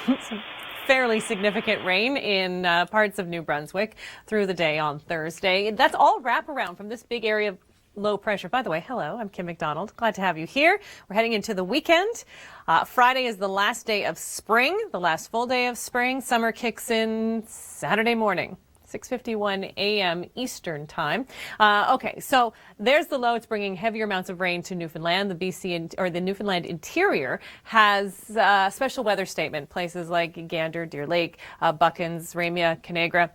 some fairly significant rain in parts of New Brunswick through the day on Thursday. That's all wraparound from this big area of low pressure. By the way, hello, I'm Kim MacDonald. Glad to have you here. We're heading into the weekend. Friday is the last day of spring, the last full day of spring. Summer kicks in Saturday morning. 6:51 a.m. Eastern time. Okay, so there's the low. It's bringing heavier amounts of rain to Newfoundland. The the Newfoundland interior has a special weather statement. Places like Gander, Deer Lake, Buckens, Ramia, Canagra.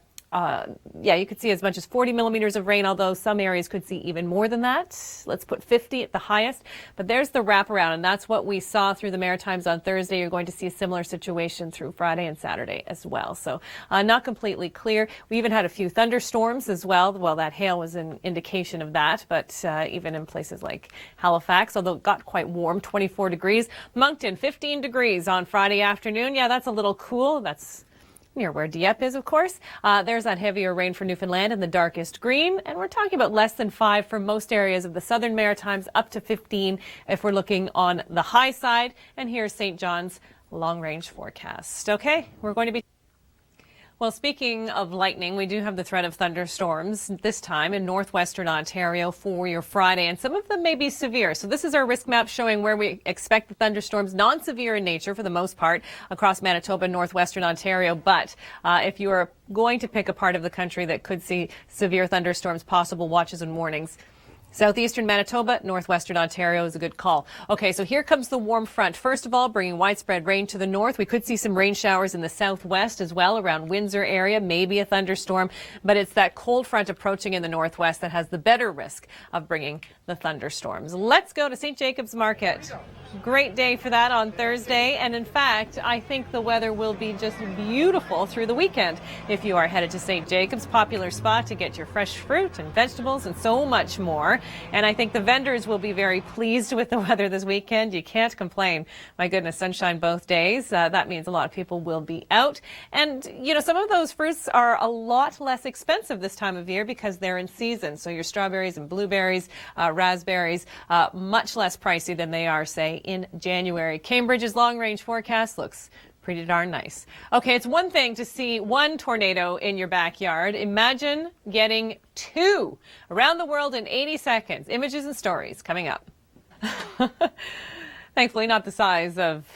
Yeah, you could see as much as 40 millimeters of rain, although some areas could see even more than that. Let's put 50 at the highest. But there's the wraparound, and that's what we saw through the Maritimes on Thursday. You're going to see a similar situation through Friday and Saturday as well. So not completely clear. We even had a few thunderstorms as well. Well, that hail was an indication of that, but even in places like Halifax, although it got quite warm, 24 degrees. Moncton, 15 degrees on Friday afternoon. Yeah, that's a little cool. That's near where Dieppe is, of course. There's that heavier rain for Newfoundland in the darkest green, and we're talking about less than 5 for most areas of the southern Maritimes, up to 15 if we're looking on the high side. And here's St. John's long-range forecast. Okay, we're going to be... Well, speaking of lightning, we do have the threat of thunderstorms this time in northwestern Ontario for your Friday, and some of them may be severe. So this is our risk map showing where we expect the thunderstorms, non-severe in nature for the most part, across Manitoba and northwestern Ontario. But if you are going to pick a part of the country that could see severe thunderstorms, possible watches and warnings, southeastern Manitoba, northwestern Ontario is a good call. Okay, so here comes the warm front. First of all, bringing widespread rain to the north. We could see some rain showers in the southwest as well, around Windsor area, maybe a thunderstorm. But it's that cold front approaching in the northwest that has the better risk of bringing the thunderstorms. Let's go to St. Jacobs Market. Great day for that on Thursday. And in fact, I think the weather will be just beautiful through the weekend. If you are headed to St. Jacobs, popular spot to get your fresh fruit and vegetables and so much more. And I think the vendors will be very pleased with the weather this weekend. You can't complain. My goodness, sunshine both days. That means a lot of people will be out. And, you know, some of those fruits are a lot less expensive this time of year because they're in season. So your strawberries and blueberries, raspberries, much less pricey than they are, say, in January. Cambridge's long-range forecast looks pretty darn nice. Okay, it's one thing to see one tornado in your backyard. Imagine getting 2 around the world in 80 seconds. Images and stories coming up. Thankfully, not the size of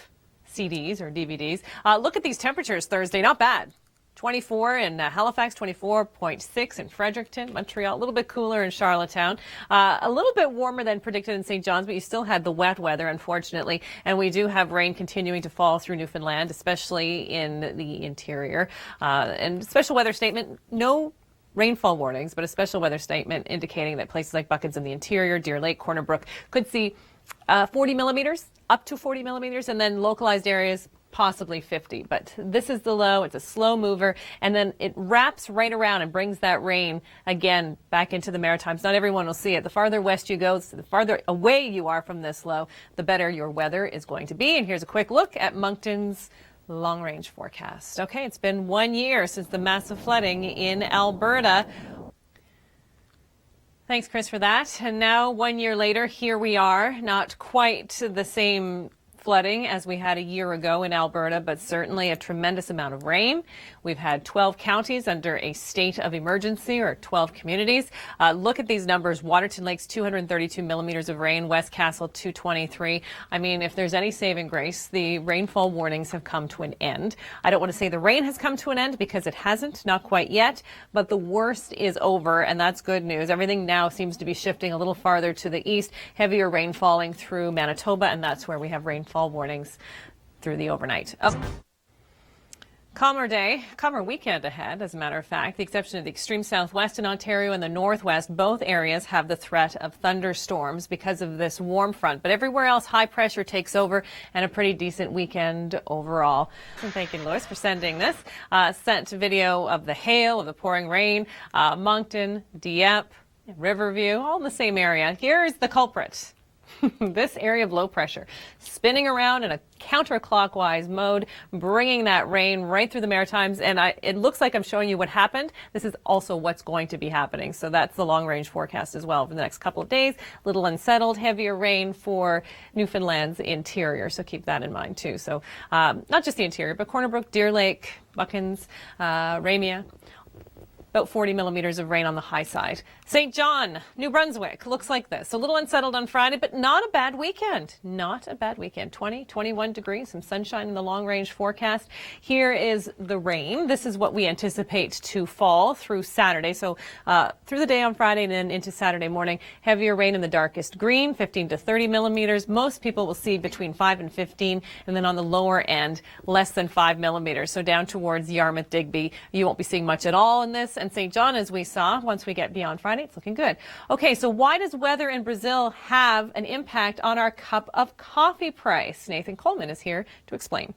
CDs or DVDs. Look at these temperatures Thursday. Not bad. 24 in Halifax, 24.6 in Fredericton, Montreal, a little bit cooler in Charlottetown, a little bit warmer than predicted in St. John's, but you still had the wet weather, unfortunately, and we do have rain continuing to fall through Newfoundland, especially in the interior. And special weather statement, no rainfall warnings, but a special weather statement indicating that places like Buckens in the interior, Deer Lake, Corner Brook could see 40 millimeters, up to 40 millimeters, and then localized areas possibly 50. But this is the low. It's a slow mover, and then it wraps right around and brings that rain again back into the Maritimes. Not everyone will see it. The farther west you go, the farther away you are from this low, the better your weather is going to be. And here's a quick look at Moncton's long-range forecast. Okay, it's been 1 year since the massive flooding in Alberta. Thanks, Chris, for that. And now 1 year later, here we are. Not quite the same flooding as we had a year ago in Alberta, but certainly a tremendous amount of rain. We've had 12 counties under a state of emergency, or 12 communities. Look at these numbers. Waterton Lakes, 232 millimeters of rain. West Castle, 223. I mean, if there's any saving grace, the rainfall warnings have come to an end. I don't want to say the rain has come to an end because it hasn't, not quite yet, but the worst is over, and that's good news. Everything now seems to be shifting a little farther to the east. Heavier rain falling through Manitoba, and that's where we have rainfall warnings through the overnight. Calmer day, calmer weekend ahead, as a matter of fact. The exception of the extreme southwest in Ontario and the northwest, both areas have the threat of thunderstorms because of this warm front. But everywhere else, high pressure takes over, and a pretty decent weekend overall. And thank you, Lois, for sending this. Sent video of the hail, of the pouring rain, Moncton, Dieppe, Riverview, all in the same area. Here's the culprit. This area of low pressure spinning around in a counterclockwise mode, bringing that rain right through the Maritimes. And it looks like I'm showing you what happened. This is also what's going to be happening. So that's the long range forecast as well for the next couple of days. Little unsettled, heavier rain for Newfoundland's interior. So keep that in mind too. So not just the interior, but Corner Brook, Deer Lake, Buckens, Ramia. About 40 millimeters of rain on the high side. St. John, New Brunswick, looks like this. A little unsettled on Friday, but not a bad weekend. Not a bad weekend. 20, 21 degrees, some sunshine in the long range forecast. Here is the rain. This is what we anticipate to fall through Saturday. So through the day on Friday and then into Saturday morning, heavier rain in the darkest green, 15 to 30 millimeters. Most people will see between 5 and 15, and then on the lower end, less than 5 millimeters. So down towards Yarmouth, Digby, you won't be seeing much at all in this. And St. John, as we saw, once we get beyond Friday, it's looking good. Okay, so why does weather in Brazil have an impact on our cup of coffee price? Nathan Coleman is here to explain.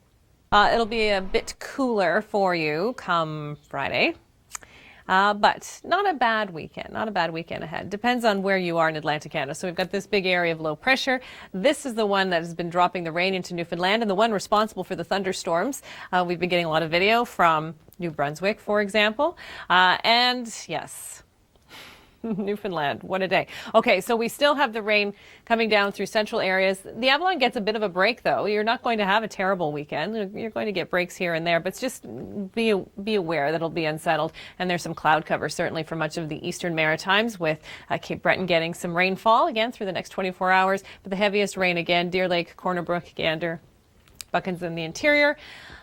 It'll be a bit cooler for you come Friday. But not a bad weekend, not a bad weekend ahead. Depends on where you are in Atlantic Canada. So we've got this big area of low pressure. This is the one that has been dropping the rain into Newfoundland and the one responsible for the thunderstorms. We've been getting a lot of video from New Brunswick, for example. And yes, Newfoundland, what a day. Okay, so we still have the rain coming down through central areas. The Avalon gets a bit of a break, though. You're not going to have a terrible weekend. You're going to get breaks here and there, but just be aware that it'll be unsettled. And there's some cloud cover, certainly for much of the eastern Maritimes, with Cape Breton getting some rainfall again through the next 24 hours. But the heaviest rain again, Deer Lake, Corner Brook, Gander, Buckens in the interior.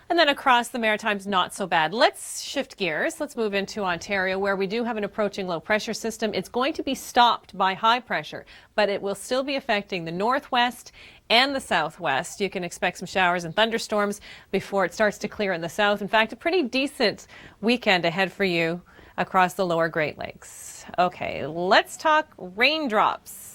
And then across the Maritimes, not so bad. Let's shift gears. Let's move into Ontario, where we do have an approaching low pressure system. It's going to be stopped by high pressure, but it will still be affecting the northwest and the southwest. You can expect some showers and thunderstorms before it starts to clear in the south. In fact, a pretty decent weekend ahead for you across the lower Great Lakes. Okay, let's talk raindrops.